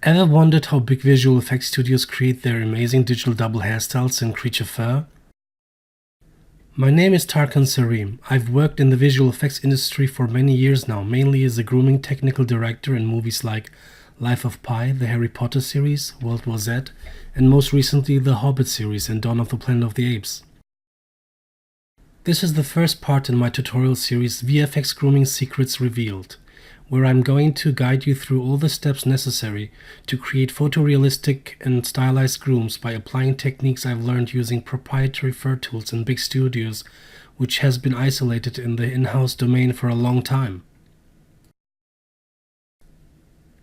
Ever wondered how big visual effects studios create their amazing digital double hairstyles in creature fur? My name is Tarkan Sarim. I've worked in the visual effects industry for many years now, mainly as a grooming technical director in movies like Life of Pi, the Harry Potter series, World War Z, and most recently the Hobbit series and Dawn of the Planet of the Apes. This is the first part in my tutorial series VFX Grooming Secrets Revealed, where I'm going to guide you through all the steps necessary to create photorealistic and stylized grooms by applying techniques I've learned using proprietary fur tools in big studios, which has been isolated in the in-house domain for a long time.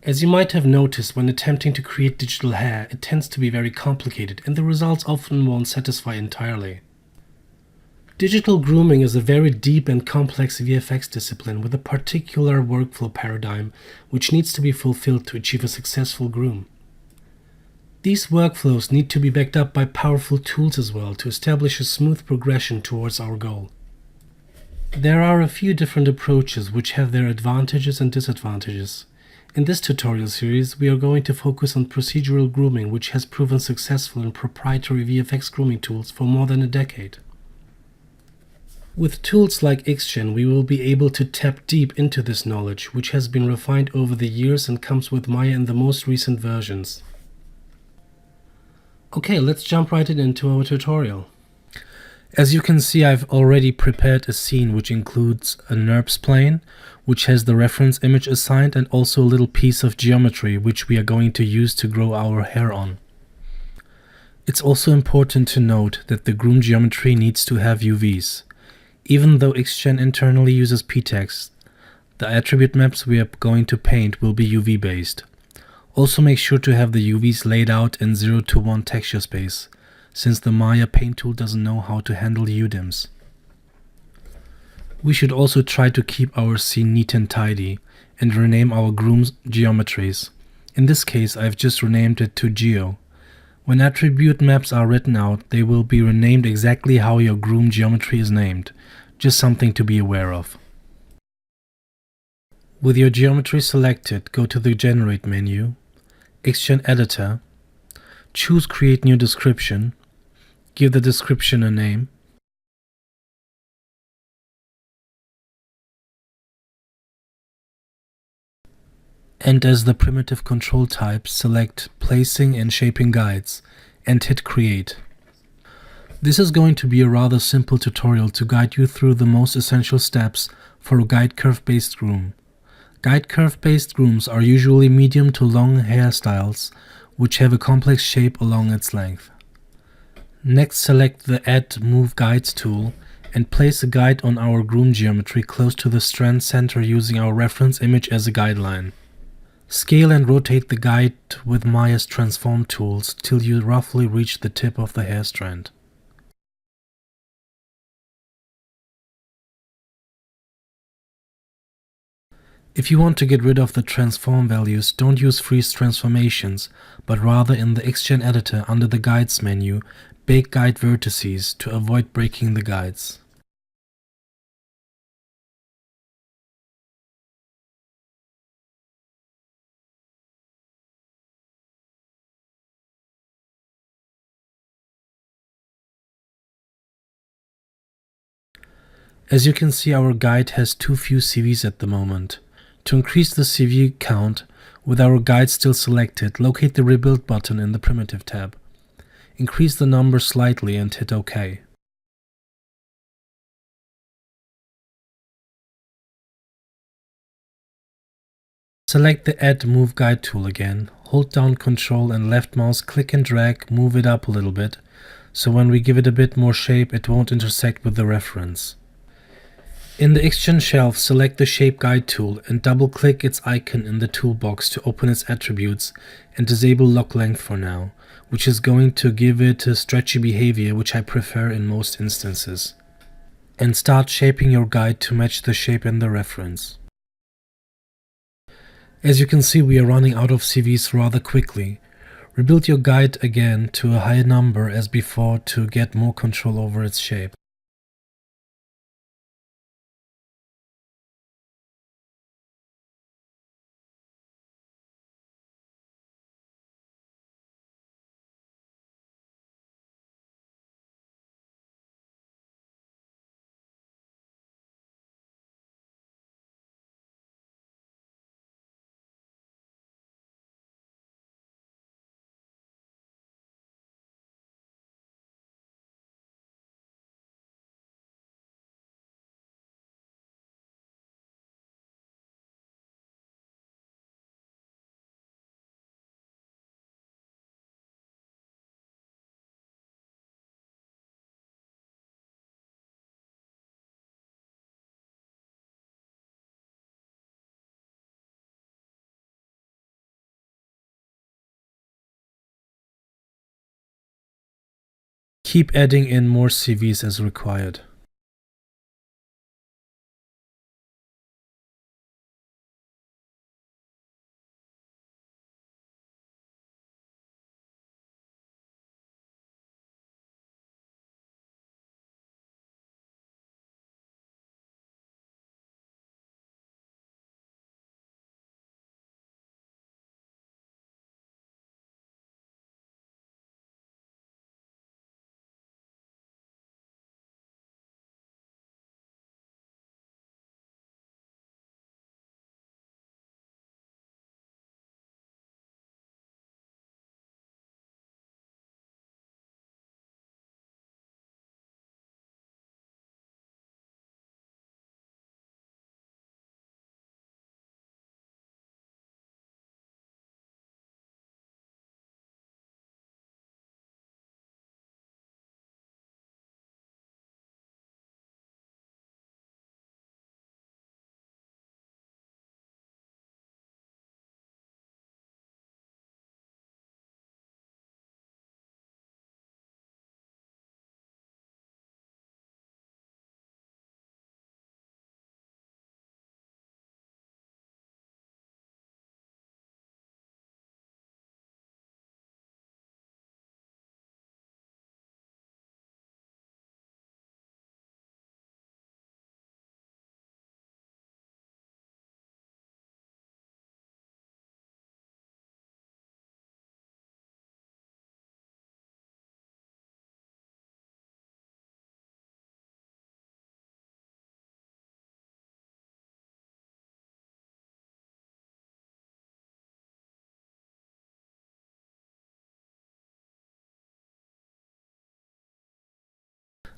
As you might have noticed, when attempting to create digital hair, it tends to be very complicated and the results often won't satisfy entirely. Digital grooming is a very deep and complex VFX discipline with a particular workflow paradigm which needs to be fulfilled to achieve a successful groom. These workflows need to be backed up by powerful tools as well to establish a smooth progression towards our goal. There are a few different approaches which have their advantages and disadvantages. In this tutorial series, we are going to focus on procedural grooming, which has proven successful in proprietary VFX grooming tools for more than a decade. With tools like XGen, we will be able to tap deep into this knowledge, which has been refined over the years and comes with Maya in the most recent versions. Okay, let's jump right into our tutorial. As you can see, I've already prepared a scene which includes a NURBS plane, which has the reference image assigned, and also a little piece of geometry which we are going to use to grow our hair on. It's also important to note that the groom geometry needs to have UVs. Even though XGen internally uses PTEX, the attribute maps we are going to paint will be UV based. Also make sure to have the UVs laid out in 0 to 1 texture space, since the Maya paint tool doesn't know how to handle UDIMs. We should also try to keep our scene neat and tidy, and rename our groom's geometries. In this case, I've just renamed it to Geo. When attribute maps are written out, they will be renamed exactly how your groom geometry is named. Just something to be aware of. With your geometry selected, go to the Generate menu, XGen Editor, choose Create New Description, give the description a name, and as the primitive control type, select Placing and Shaping Guides, and hit Create. This is going to be a rather simple tutorial to guide you through the most essential steps for a guide curve-based groom. Guide curve-based grooms are usually medium to long hairstyles, which have a complex shape along its length. Next, select the Add Move Guides tool and place a guide on our groom geometry close to the strand center using our reference image as a guideline. Scale and rotate the guide with Maya's transform tools till you roughly reach the tip of the hair strand. If you want to get rid of the transform values, don't use freeze transformations, but rather in the XGen editor under the Guides menu, bake guide vertices to avoid breaking the guides. As you can see, our guide has too few CVs at the moment. To increase the CV count, with our guide still selected, locate the Rebuild button in the Primitive tab. Increase the number slightly and hit OK. Select the Add Move Guide tool again, hold down Ctrl and left mouse, click and drag, move it up a little bit, so when we give it a bit more shape it won't intersect with the reference. In the XGen shelf, select the Shape Guide tool and double-click its icon in the toolbox to open its attributes and disable lock length for now, which is going to give it a stretchy behavior which I prefer in most instances. And start shaping your guide to match the shape in the reference. As you can see, we are running out of CVs rather quickly. Rebuild your guide again to a higher number as before to get more control over its shape. Keep adding in more CVs as required.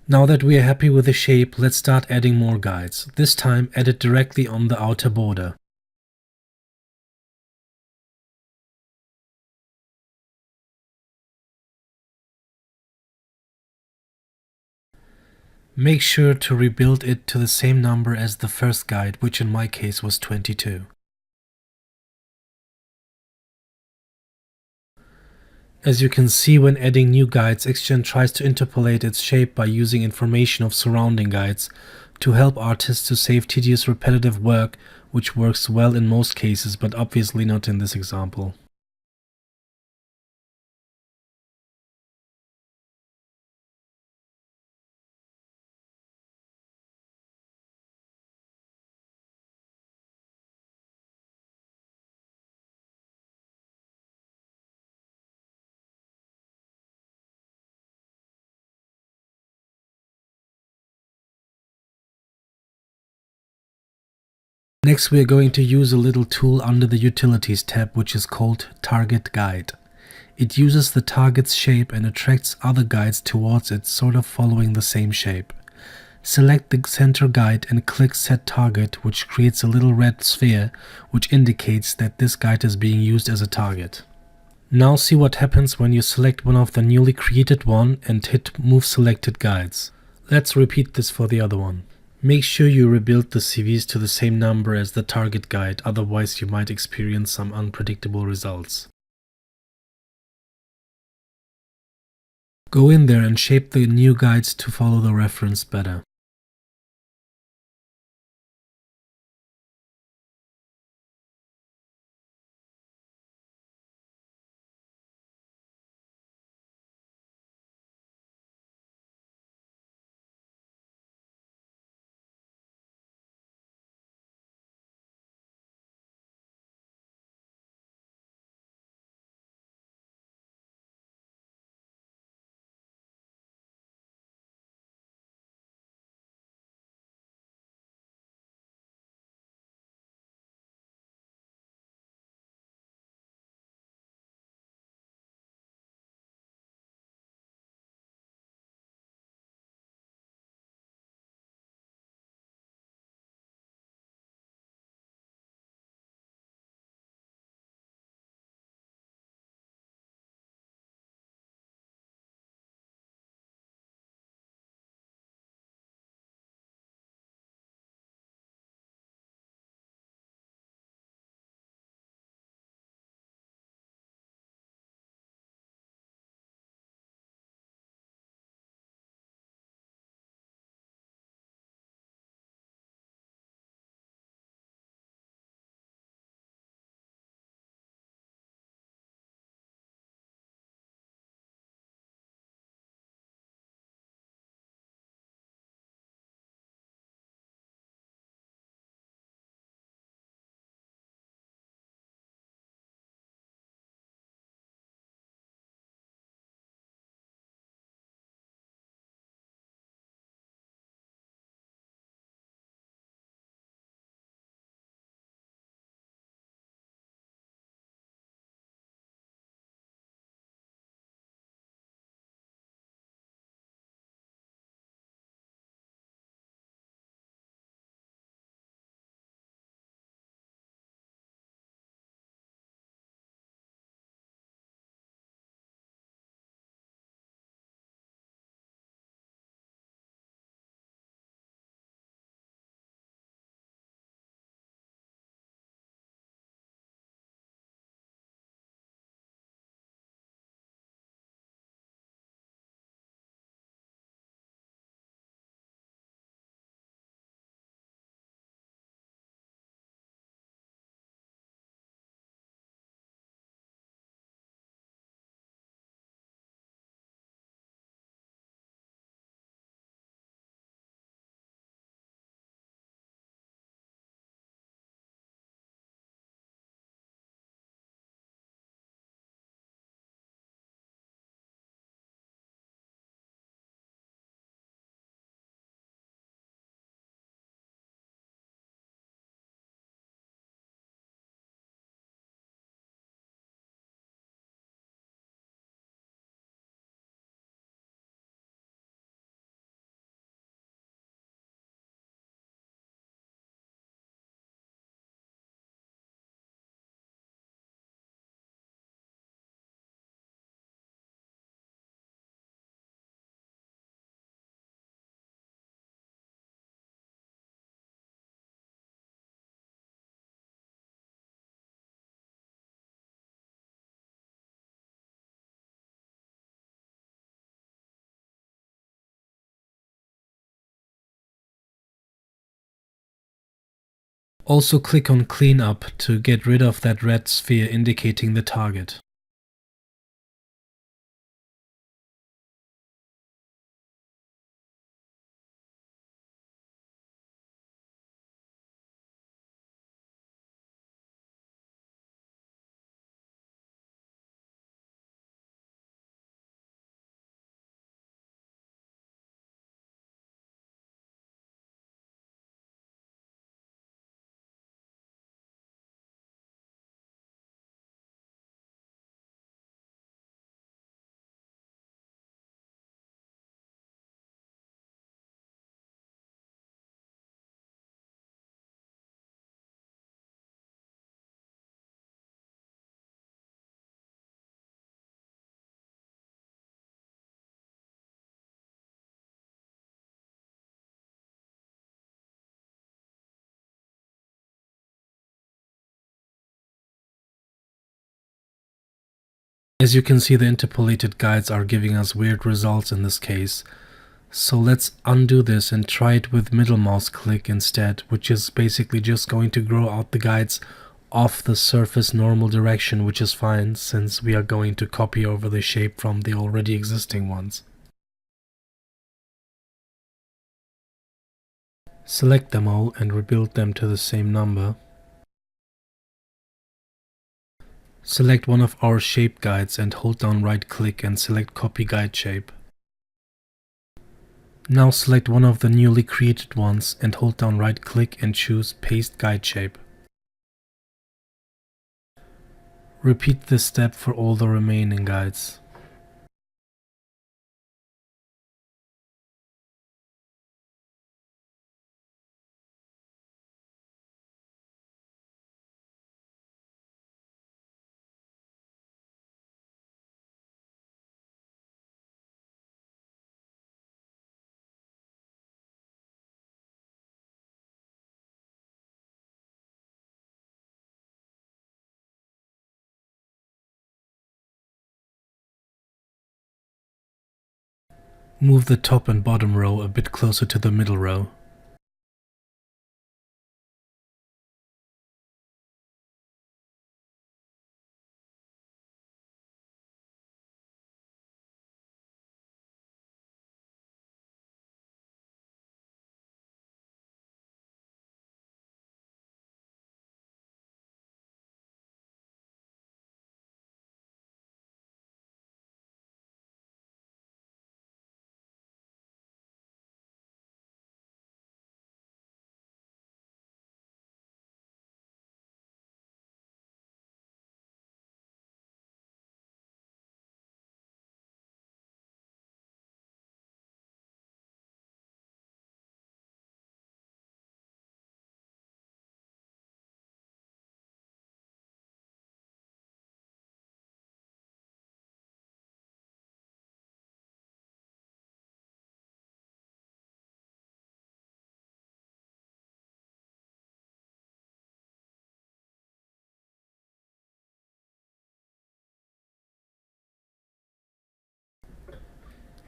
Now that we are happy with the shape, let's start adding more guides. This time, add it directly on the outer border. Make sure to rebuild it to the same number as the first guide, which in my case was 22. As you can see, when adding new guides, XGen tries to interpolate its shape by using information of surrounding guides to help artists to save tedious repetitive work, which works well in most cases, but obviously not in this example. Next, we are going to use a little tool under the Utilities tab, which is called Target Guide. It uses the target's shape and attracts other guides towards it, sort of following the same shape. Select the center guide and click Set Target, which creates a little red sphere, which indicates that this guide is being used as a target. Now see what happens when you select one of the newly created one and hit Move Selected Guides. Let's repeat this for the other one. Make sure you rebuild the CVs to the same number as the target guide, otherwise you might experience some unpredictable results. Go in there and shape the new guides to follow the reference better. Also click on Clean Up to get rid of that red sphere indicating the target. As you can see, the interpolated guides are giving us weird results in this case. So let's undo this and try it with middle mouse click instead, which is basically just going to grow out the guides off the surface normal direction, which is fine since we are going to copy over the shape from the already existing ones. Select them all and rebuild them to the same number. Select one of our shape guides and hold down right click and select copy guide shape. Now select one of the newly created ones and hold down right click and choose paste guide shape. Repeat this step for all the remaining guides. Move the top and bottom row a bit closer to the middle row.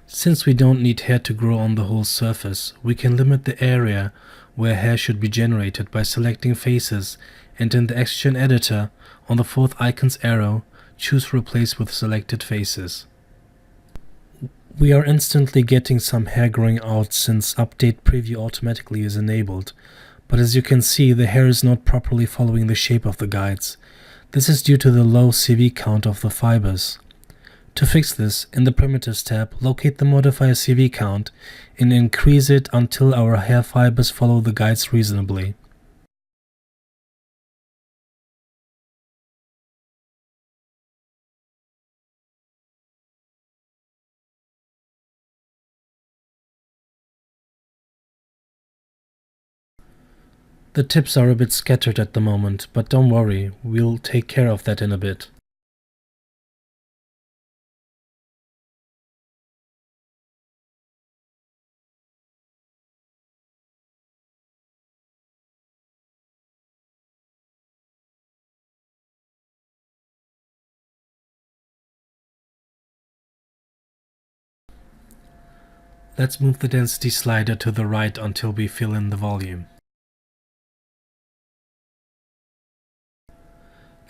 Since we don't need hair to grow on the whole surface, we can limit the area where hair should be generated by selecting faces, and in the Xgen editor, on the fourth icon's arrow, choose Replace with Selected Faces. We are instantly getting some hair growing out since Update Preview automatically is enabled, but as you can see, the hair is not properly following the shape of the guides. This is due to the low CV count of the fibers. To fix this, in the Primitives tab, locate the modifier CV count and increase it until our hair fibers follow the guides reasonably. The tips are a bit scattered at the moment, but don't worry, we'll take care of that in a bit. Let's move the density slider to the right until we fill in the volume.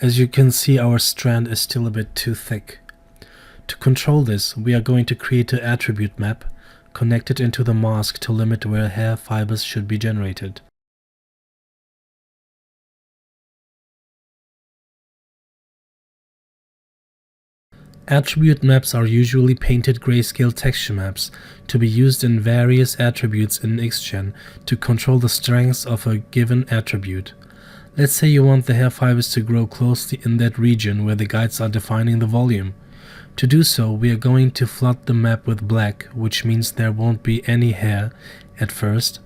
As you can see, our strand is still a bit too thick. To control this, we are going to create an attribute map, connect it into the mask to limit where hair fibers should be generated. Attribute maps are usually painted grayscale texture maps to be used in various attributes in XGen to control the strengths of a given attribute. Let's say you want the hair fibers to grow closely in that region where the guides are defining the volume. To do so, we are going to flood the map with black, which means there won't be any hair at first,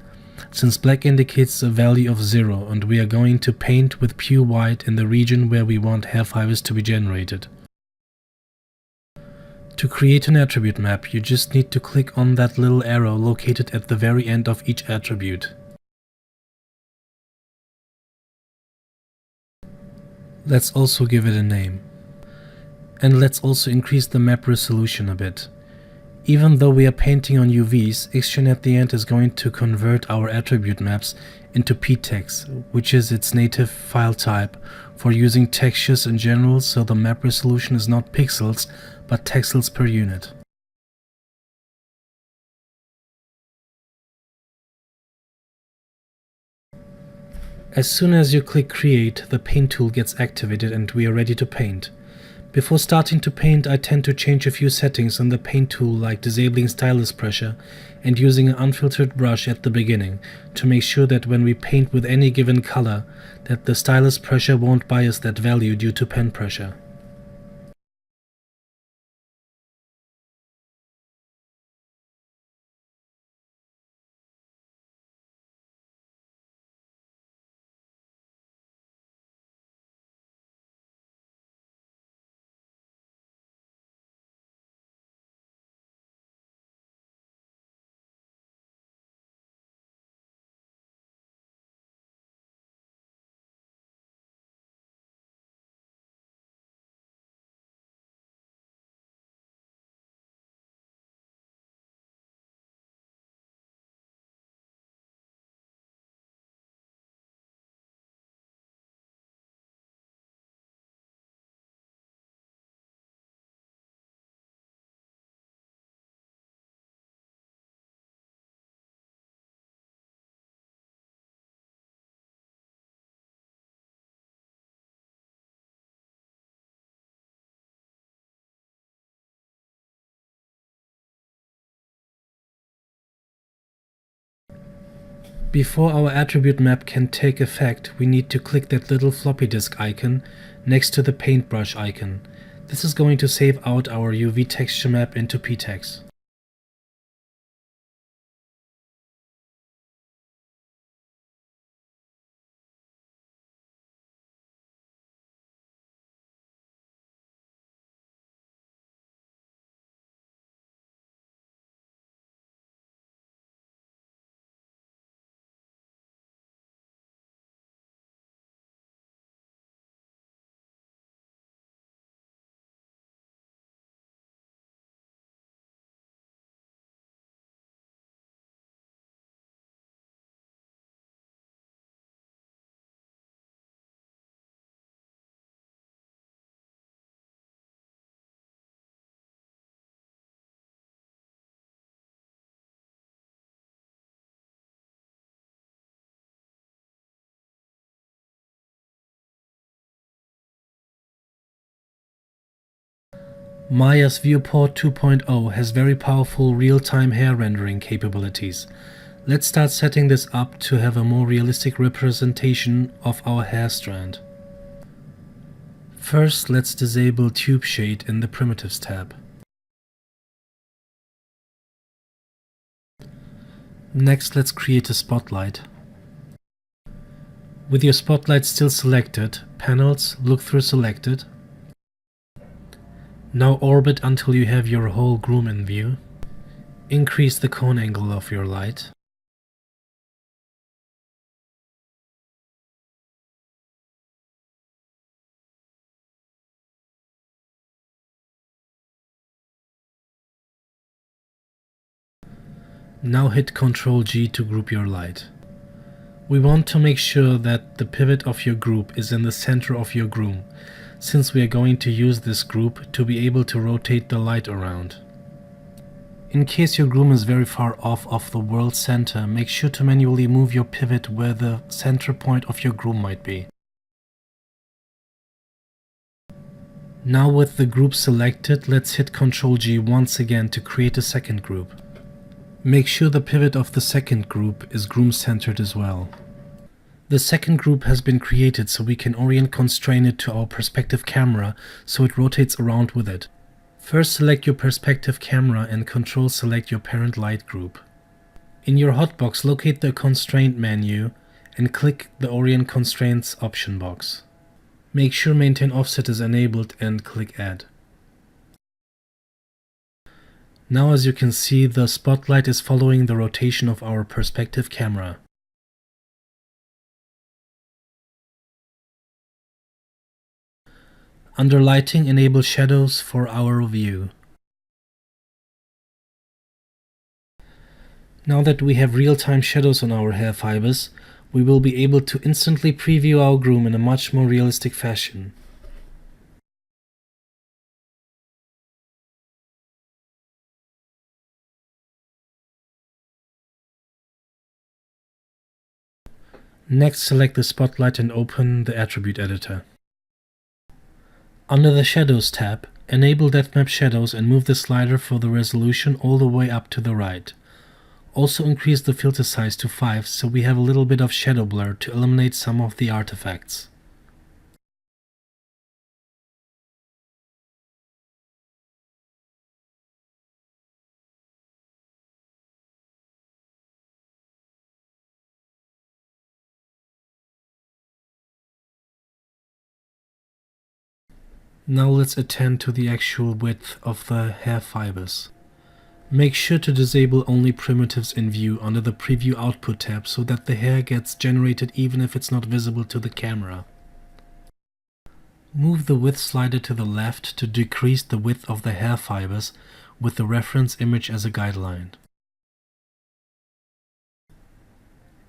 since black indicates a value of 0, and we are going to paint with pure white in the region where we want hair fibers to be generated. To create an attribute map, you just need to click on that little arrow located at the very end of each attribute. Let's also give it a name. And let's also increase the map resolution a bit. Even though we are painting on UVs, XGen at the end is going to convert our attribute maps into ptex, which is its native file type for using textures in general, so the map resolution is not pixels, but texels per unit. As soon as you click Create, the Paint tool gets activated and we are ready to paint. Before starting to paint, I tend to change a few settings on the Paint tool, like disabling stylus pressure and using an unfiltered brush at the beginning, to make sure that when we paint with any given color, that the stylus pressure won't bias that value due to pen pressure. Before our attribute map can take effect, we need to click that little floppy disk icon next to the paintbrush icon. This is going to save out our UV texture map into ptex. Maya's Viewport 2.0 has very powerful real-time hair rendering capabilities. Let's start setting this up to have a more realistic representation of our hair strand. First, let's disable Tube Shade in the Primitives tab. Next, let's create a spotlight. With your spotlight still selected, Panels, Look Through selected. Now orbit until you have your whole groom in view. Increase the cone angle of your light. Now hit Ctrl G to group your light. We want to make sure that the pivot of your group is in the center of your groom, since we are going to use this group to be able to rotate the light around. In case your groom is very far off of the world center, make sure to manually move your pivot where the center point of your groom might be. Now with the group selected, let's hit Ctrl G once again to create a second group. Make sure the pivot of the second group is groom centered as well. The second group has been created so we can orient constrain it to our perspective camera so it rotates around with it. First select your perspective camera and Control select your parent light group. In your hotbox, locate the constraint menu and click the Orient Constraints option box. Make sure Maintain Offset is enabled and click Add. Now as you can see, the spotlight is following the rotation of our perspective camera. Under Lighting, enable Shadows for our view. Now that we have real-time shadows on our hair fibers, we will be able to instantly preview our groom in a much more realistic fashion. Next, select the spotlight and open the Attribute Editor. Under the Shadows tab, enable DepthMap Shadows and move the slider for the resolution all the way up to the right. Also increase the filter size to 5 so we have a little bit of shadow blur to eliminate some of the artifacts. Now let's attend to the actual width of the hair fibers. Make sure to disable only primitives in view under the Preview Output tab so that the hair gets generated even if it's not visible to the camera. Move the width slider to the left to decrease the width of the hair fibers with the reference image as a guideline.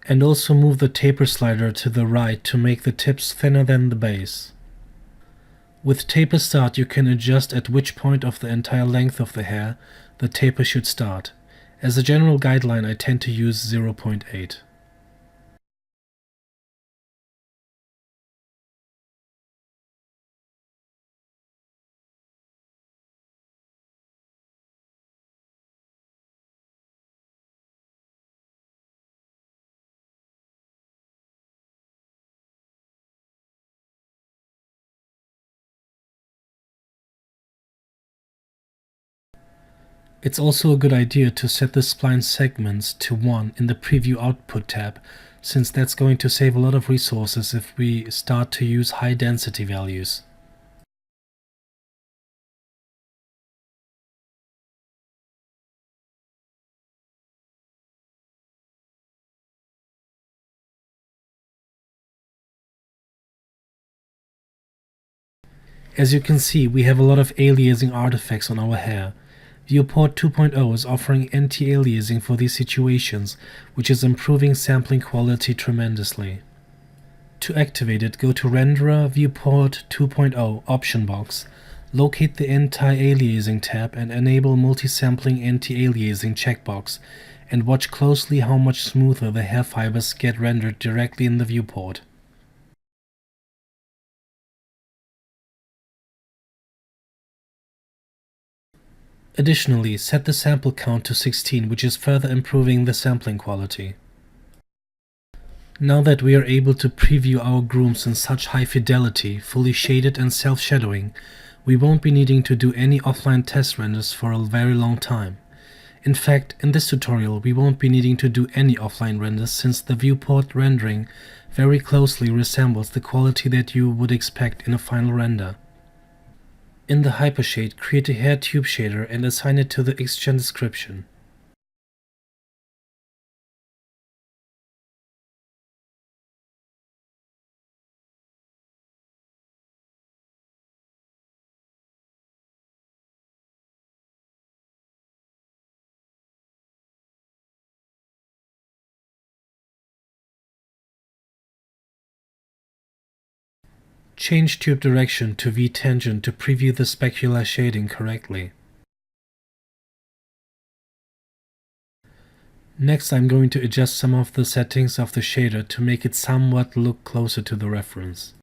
And also move the taper slider to the right to make the tips thinner than the base. With Taper Start, you can adjust at which point of the entire length of the hair the taper should start. As a general guideline, I tend to use 0.8. It's also a good idea to set the spline segments to 1 in the Preview Output tab, since that's going to save a lot of resources if we start to use high density values. As you can see, we have a lot of aliasing artifacts on our hair. Viewport 2.0 is offering anti-aliasing for these situations, which is improving sampling quality tremendously. To activate it, go to Renderer Viewport 2.0 option box, locate the Anti-Aliasing tab and enable Multi-Sampling Anti-Aliasing checkbox, and watch closely how much smoother the hair fibers get rendered directly in the viewport. Additionally, set the sample count to 16, which is further improving the sampling quality. Now that we are able to preview our grooms in such high fidelity, fully shaded and self-shadowing, we won't be needing to do any offline test renders for a very long time. In fact, in this tutorial we won't be needing to do any offline renders since the viewport rendering very closely resembles the quality that you would expect in a final render. In the Hypershade, create a hair tube shader and assign it to the XGen description. Change tube direction to V tangent to preview the specular shading correctly. Next, I'm going to adjust some of the settings of the shader to make it somewhat look closer to the reference.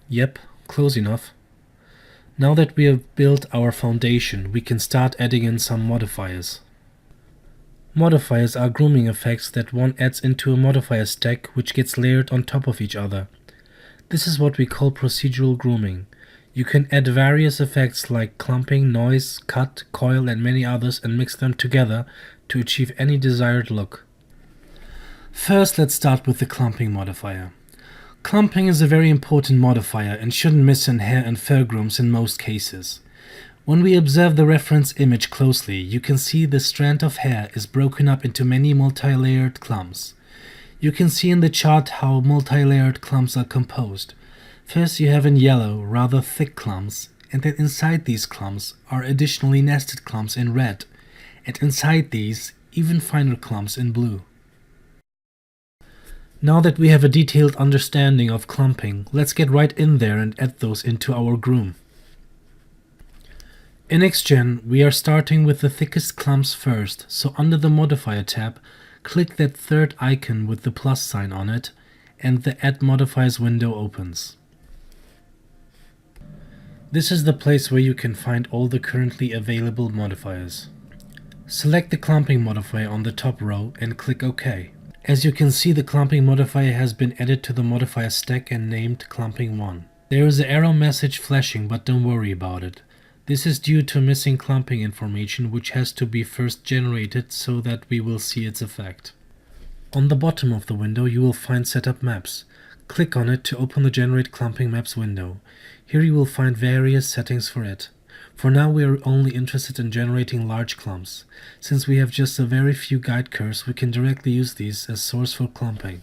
Yep, close enough. Now that we have built our foundation, we can start adding in some modifiers. Modifiers are grooming effects that one adds into a modifier stack which gets layered on top of each other. This is what we call procedural grooming. You can add various effects like clumping, noise, cut, coil and many others and mix them together to achieve any desired look. First, let's start with the clumping modifier. Clumping is a very important modifier and shouldn't miss in hair and fur grooms in most cases. When we observe the reference image closely, you can see the strand of hair is broken up into many multi-layered clumps. You can see in the chart how multi-layered clumps are composed. First you have in yellow rather thick clumps, and then inside these clumps are additionally nested clumps in red, and inside these even finer clumps in blue. Now that we have a detailed understanding of clumping, let's get right in there and add those into our groom. In XGen, we are starting with the thickest clumps first, so under the Modifier tab, click that third icon with the plus sign on it, and the Add Modifiers window opens. This is the place where you can find all the currently available modifiers. Select the clumping modifier on the top row and click OK. As you can see, the clumping modifier has been added to the modifier stack and named clumping 1. There is an error message flashing, but don't worry about it. This is due to missing clumping information, which has to be first generated so that we will see its effect. On the bottom of the window you will find Setup Maps. Click on it to open the Generate Clumping Maps window. Here you will find various settings for it. For now we are only interested in generating large clumps. Since we have just a very few guide curves, we can directly use these as source for clumping.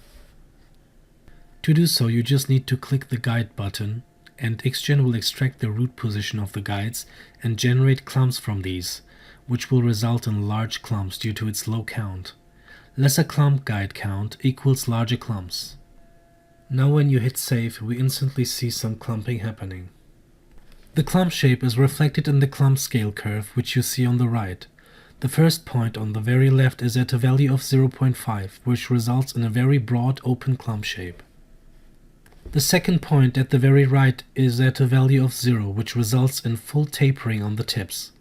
To do so, you just need to click the Guide button, and XGen will extract the root position of the guides and generate clumps from these, which will result in large clumps due to its low count. Lesser clump guide count equals larger clumps. Now when you hit save, we instantly see some clumping happening. The clump shape is reflected in the clump scale curve, which you see on the right. The first point on the very left is at a value of 0.5, which results in a very broad open clump shape. The second point at the very right is at a value of 0, which results in full tapering on the tips.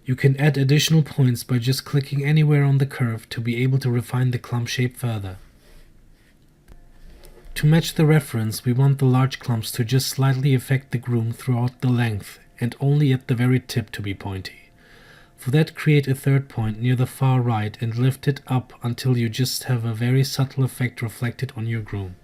You can add additional points by just clicking anywhere on the curve to be able to refine the clump shape further. To match the reference, we want the large clumps to just slightly affect the groom throughout the length and only at the very tip to be pointy. For that, create a third point near the far right and lift it up until you just have a very subtle effect reflected on your groom.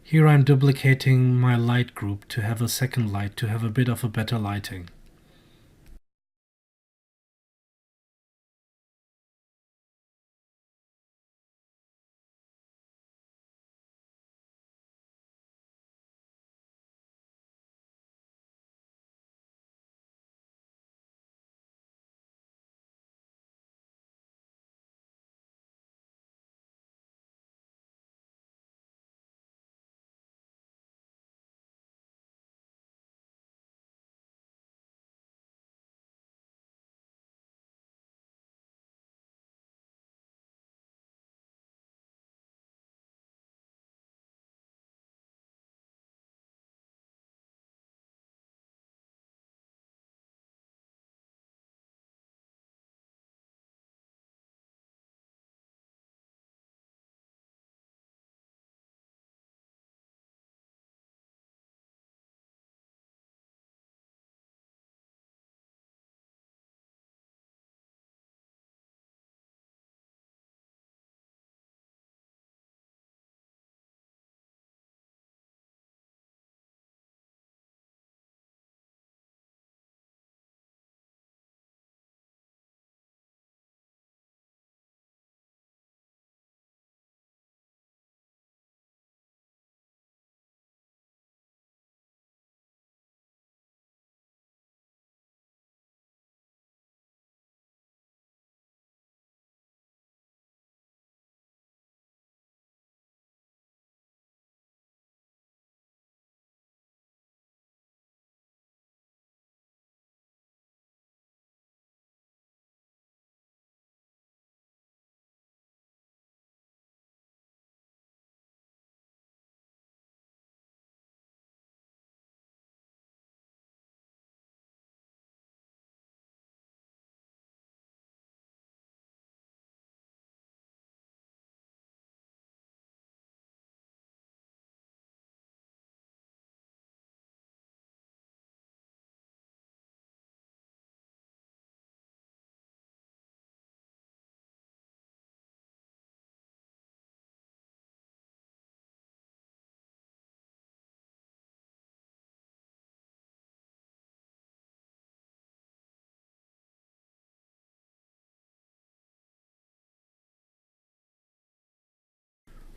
Here I'm duplicating my light group to have a second light to have a bit of a better lighting.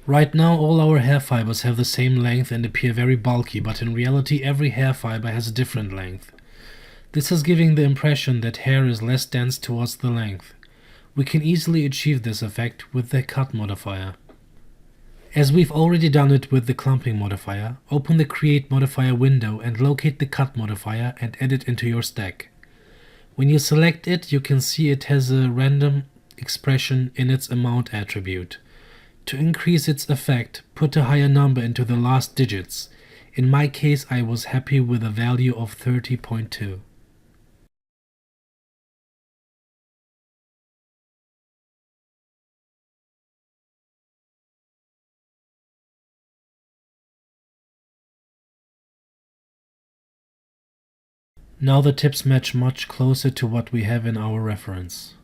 Right now all our hair fibers have the same length and appear very bulky, but in reality every hair fiber has a different length. This is giving the impression that hair is less dense towards the length. We can easily achieve this effect with the cut modifier. As we've already done it with the clumping modifier, open the Create modifier window and locate the cut modifier and add it into your stack. When you select it, you can see it has a random expression in its amount attribute. To increase its effect, put a higher number into the last digits. In my case, I was happy with a value of 30.2. Now the tips match much closer to what we have in our reference.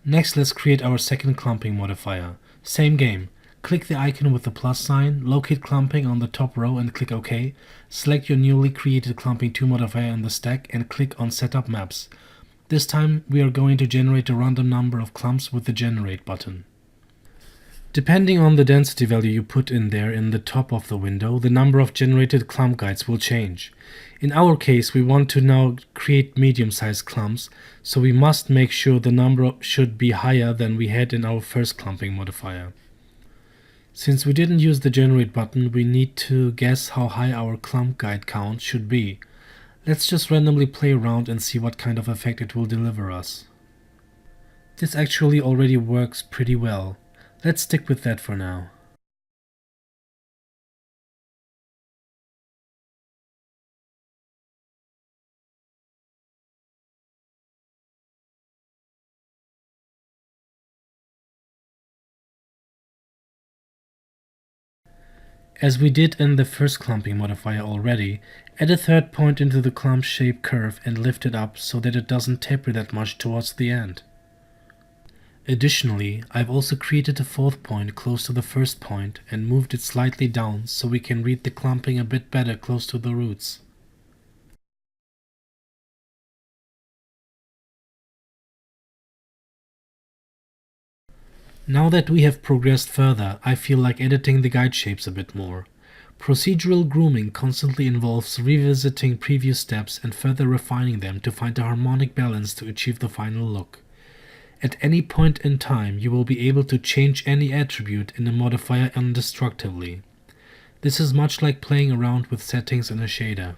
Next, let's create our second clumping modifier. Same game. Click the icon with the plus sign, locate clumping on the top row and click OK. Select your newly created clumping 2 modifier in the stack and click on Setup Maps. This time we are going to generate a random number of clumps with the Generate button. Depending on the density value you put in there in the top of the window, the number of generated clump guides will change. In our case, we want to now create medium-sized clumps, so we must make sure the number should be higher than we had in our first clumping modifier. Since we didn't use the Generate button, we need to guess how high our clump guide count should be. Let's just randomly play around and see what kind of effect it will deliver us. This actually already works pretty well. Let's stick with that for now. As we did in the first clumping modifier already, add a third point into the clump shape curve and lift it up so that it doesn't taper that much towards the end. Additionally, I've also created a fourth point close to the first point and moved it slightly down so we can read the clumping a bit better close to the roots. Now that we have progressed further, I feel like editing the guide shapes a bit more. Procedural grooming constantly involves revisiting previous steps and further refining them to find a harmonic balance to achieve the final look. At any point in time, you will be able to change any attribute in a modifier indestructibly. This is much like playing around with settings in a shader.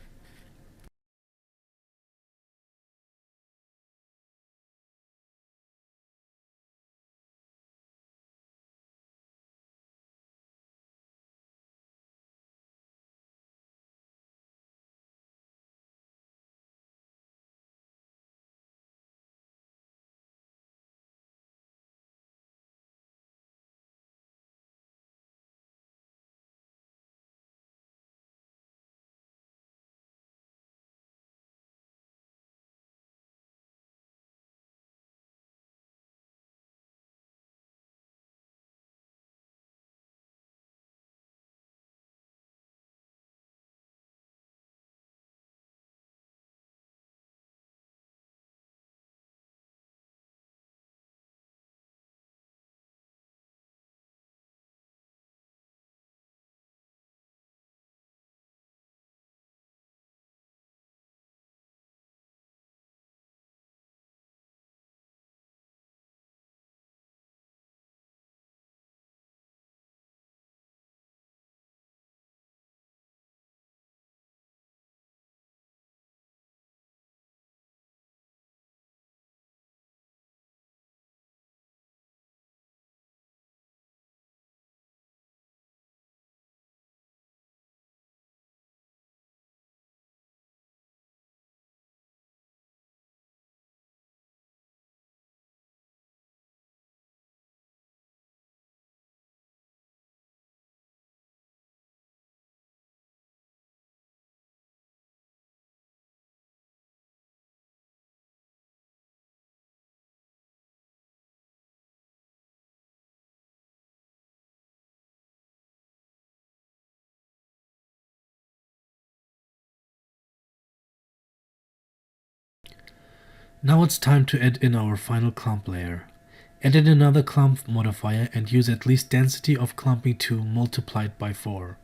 Now it's time to add in our final clump layer. Add in another clump modifier and use at least density of clumping 2 multiplied by 4.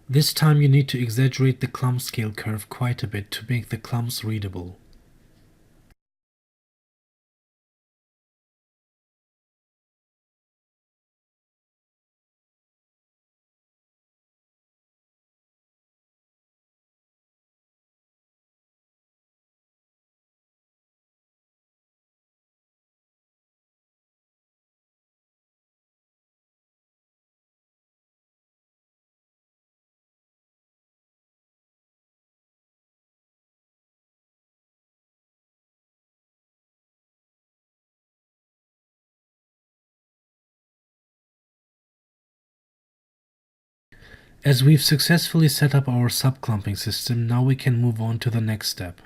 This time you need to exaggerate the clump scale curve quite a bit to make the clumps readable. As we've successfully set up our subclumping system, now we can move on to the next step.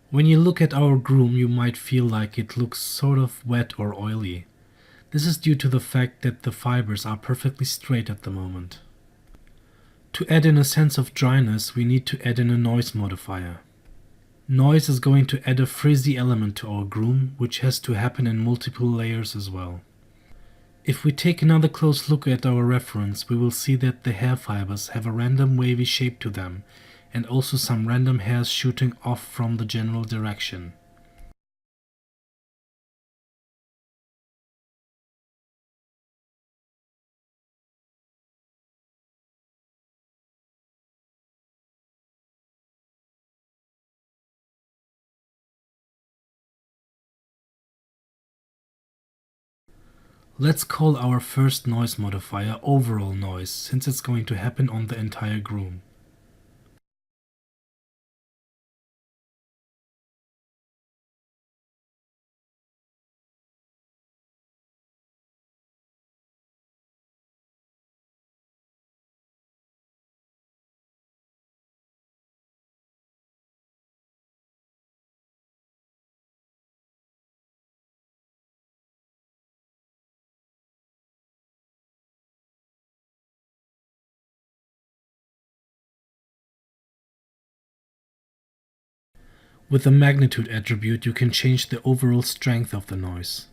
When you look at our groom, you might feel like it looks sort of wet or oily. This is due to the fact that the fibers are perfectly straight at the moment. To add in a sense of dryness, we need to add in a noise modifier. Noise is going to add a frizzy element to our groom, which has to happen in multiple layers as well. If we take another close look at our reference, we will see that the hair fibers have a random wavy shape to them, and also some random hairs shooting off from the general direction. Let's call our first noise modifier overall noise, since it's going to happen on the entire groom. With the magnitude attribute, you can change the overall strength of the noise.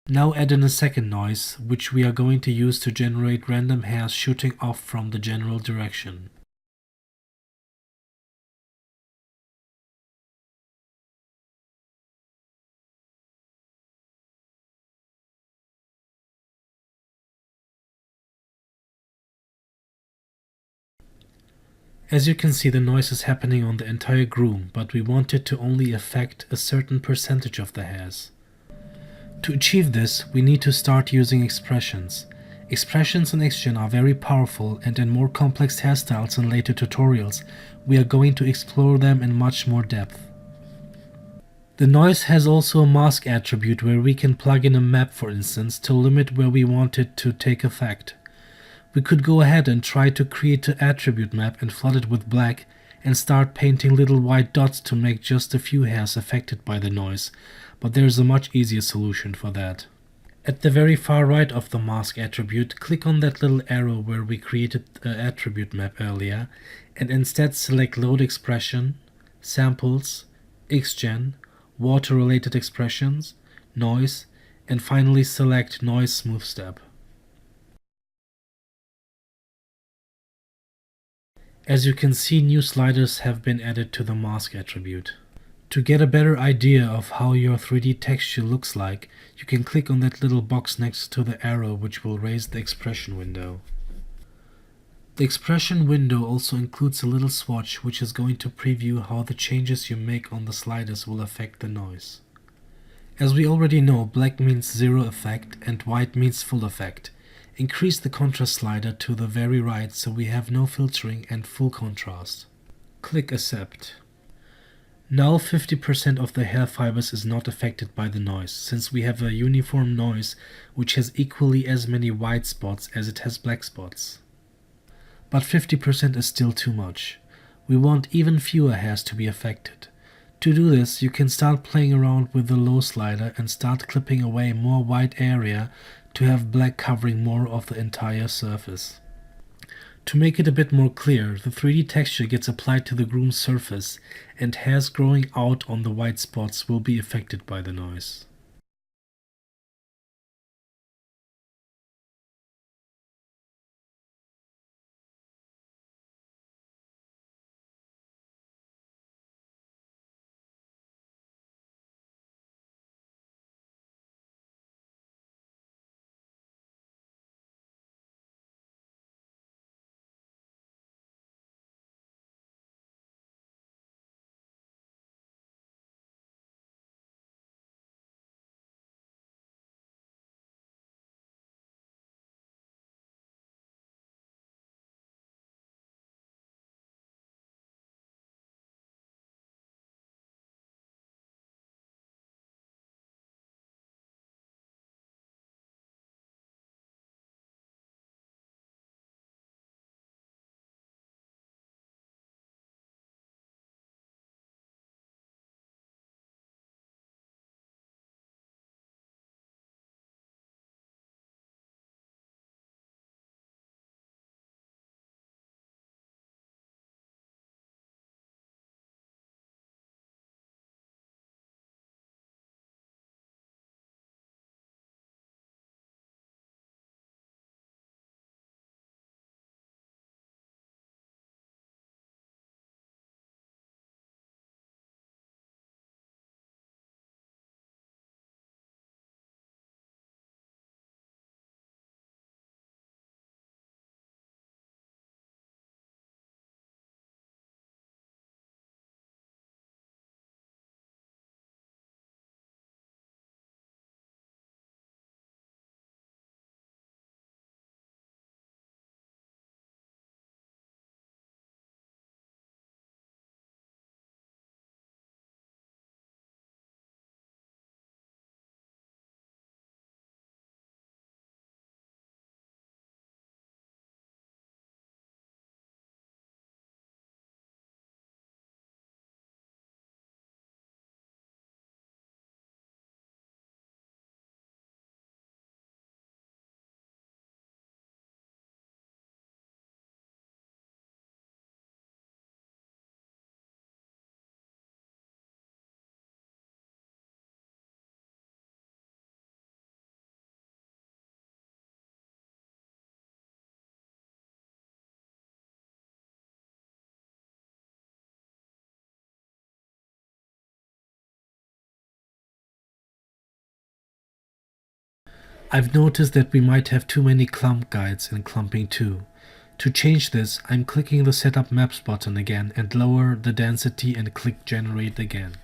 Now add in a second noise, which we are going to use to generate random hairs shooting off from the general direction. As you can see, the noise is happening on the entire groom, but we want it to only affect a certain percentage of the hairs. To achieve this, we need to start using expressions. Expressions in XGen are very powerful, and in more complex hairstyles in later tutorials, we are going to explore them in much more depth. The noise has also a mask attribute where we can plug in a map, for instance, to limit where we want it to take effect. We could go ahead and try to create an attribute map and flood it with black and start painting little white dots to make just a few hairs affected by the noise, but there is a much easier solution for that. At the very far right of the mask attribute, click on that little arrow where we created the attribute map earlier, and instead select Load Expression, Samples, XGen, Water-related expressions, Noise, and finally select Noise Smooth Step. As you can see, new sliders have been added to the mask attribute. To get a better idea of how your 3D texture looks like, you can click on that little box next to the arrow, which will raise the expression window. The expression window also includes a little swatch which is going to preview how the changes you make on the sliders will affect the noise. As we already know, black means zero effect and white means full effect. Increase the contrast slider to the very right so we have no filtering and full contrast. Click Accept. Now 50% of the hair fibers is not affected by the noise, since we have a uniform noise which has equally as many white spots as it has black spots. But 50% is still too much. We want even fewer hairs to be affected. To do this, you can start playing around with the low slider and start clipping away more white area to have black covering more of the entire surface. To make it a bit more clear, the 3D texture gets applied to the groom's surface, and hairs growing out on the white spots will be affected by the noise. I've noticed that we might have too many clump guides in Clumping 2. To change this, I'm clicking the Setup Maps button again and lower the density and click Generate again.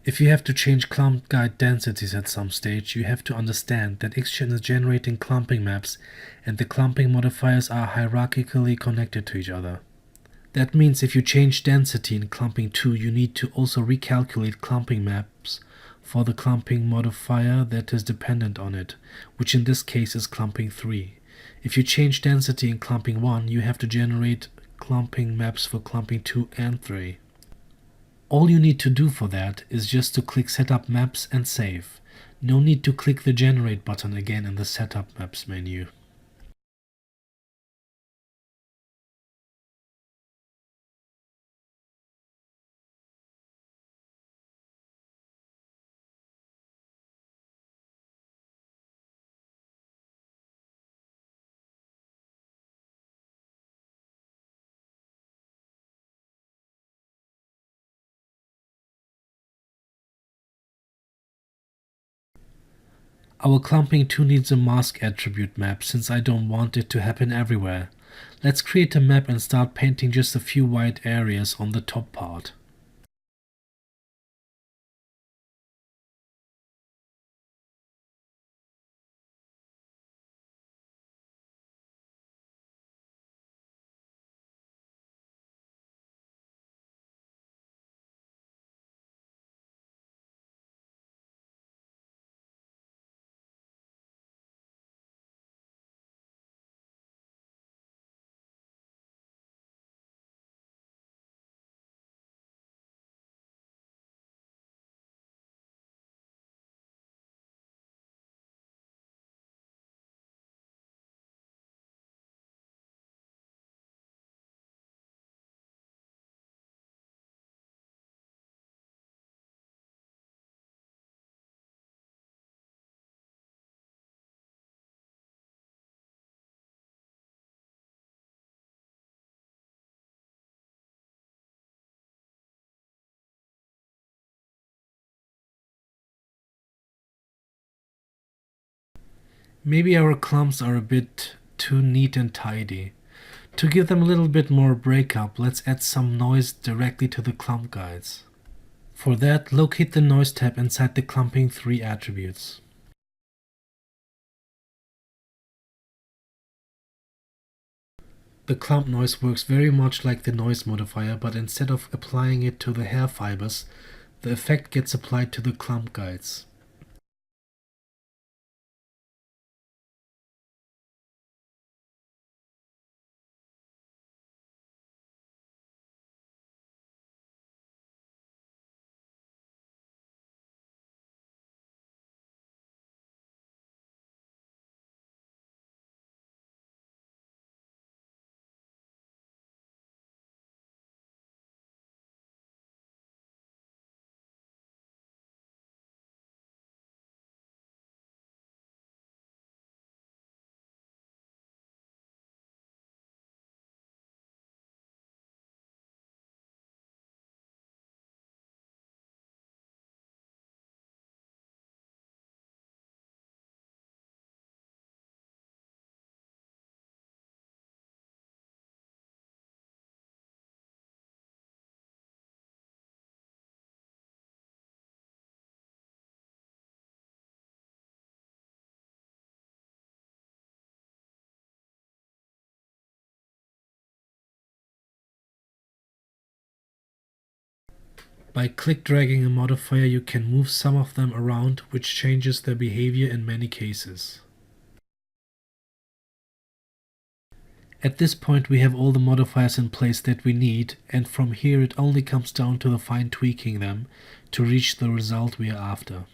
If you have to change clump guide densities at some stage, you have to understand that Xgen is generating clumping maps and the clumping modifiers are hierarchically connected to each other. That means if you change density in Clumping 2, you need to also recalculate clumping maps for the clumping modifier that is dependent on it, which in this case is Clumping 3. If you change density in Clumping 1, you have to generate clumping maps for Clumping 2 and 3. All you need to do for that is just to click Setup Maps and save. No need to click the Generate button again in the Setup Maps menu. Our clumping too needs a mask attribute map since I don't want it to happen everywhere. Let's create a map and start painting just a few white areas on the top part. Maybe our clumps are a bit too neat and tidy. To give them a little bit more breakup, let's add some noise directly to the clump guides. For that, locate the noise tab inside the clumping 3 attributes. The clump noise works very much like the noise modifier, but instead of applying it to the hair fibers, the effect gets applied to the clump guides. By click dragging a modifier, you can move some of them around, which changes their behavior in many cases. At this point we have all the modifiers in place that we need, and from here it only comes down to the fine tweaking them to reach the result we are after.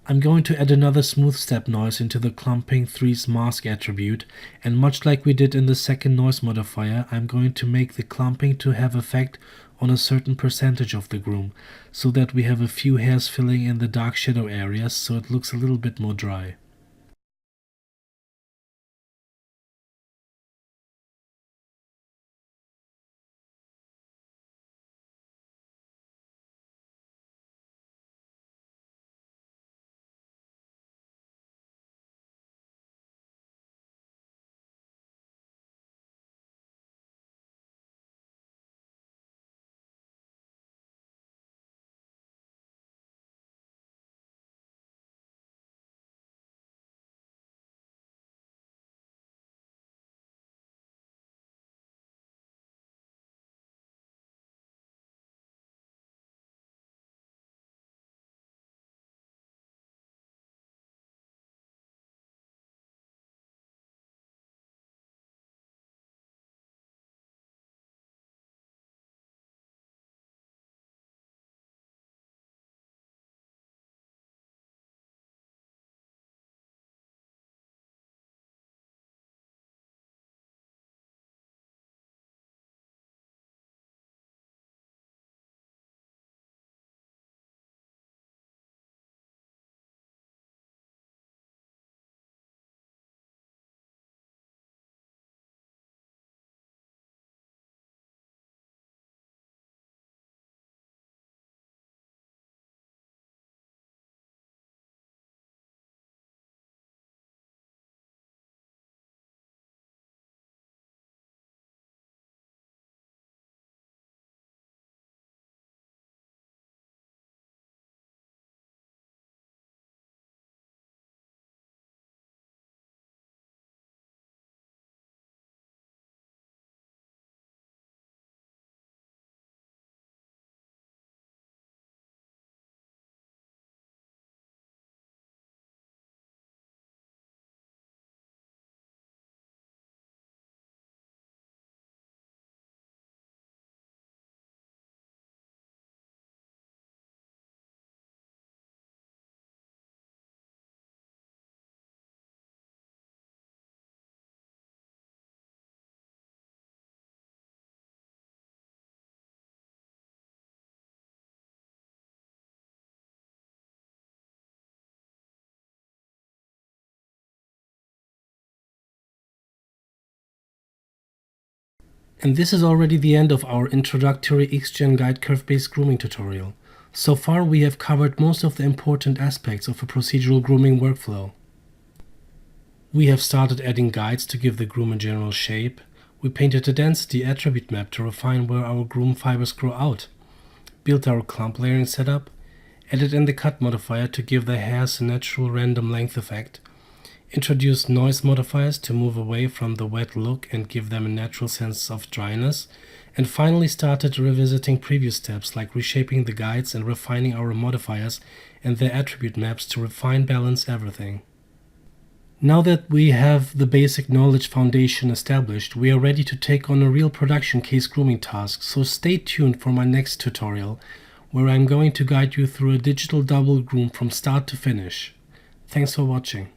I'm going to add another smooth step noise into the clumping 3's mask attribute, and much like we did in the second noise modifier, I'm going to make the clumping to have effect on a certain percentage of the groom, so that we have a few hairs filling in the dark shadow areas so it looks a little bit more dry. And this is already the end of our introductory XGen guide curve-based grooming tutorial. So far we have covered most of the important aspects of a procedural grooming workflow. We have started adding guides to give the groom a general shape. We painted a density attribute map to refine where our groom fibers grow out. Built our clump layering setup. Added in the cut modifier to give the hairs a natural random length effect. Introduced noise modifiers to move away from the wet look and give them a natural sense of dryness, and finally started revisiting previous steps like reshaping the guides and refining our modifiers and their attribute maps to refine balance everything. Now that we have the basic knowledge foundation established, we are ready to take on a real production case grooming task, so stay tuned for my next tutorial, where I'm going to guide you through a digital double groom from start to finish. Thanks for watching.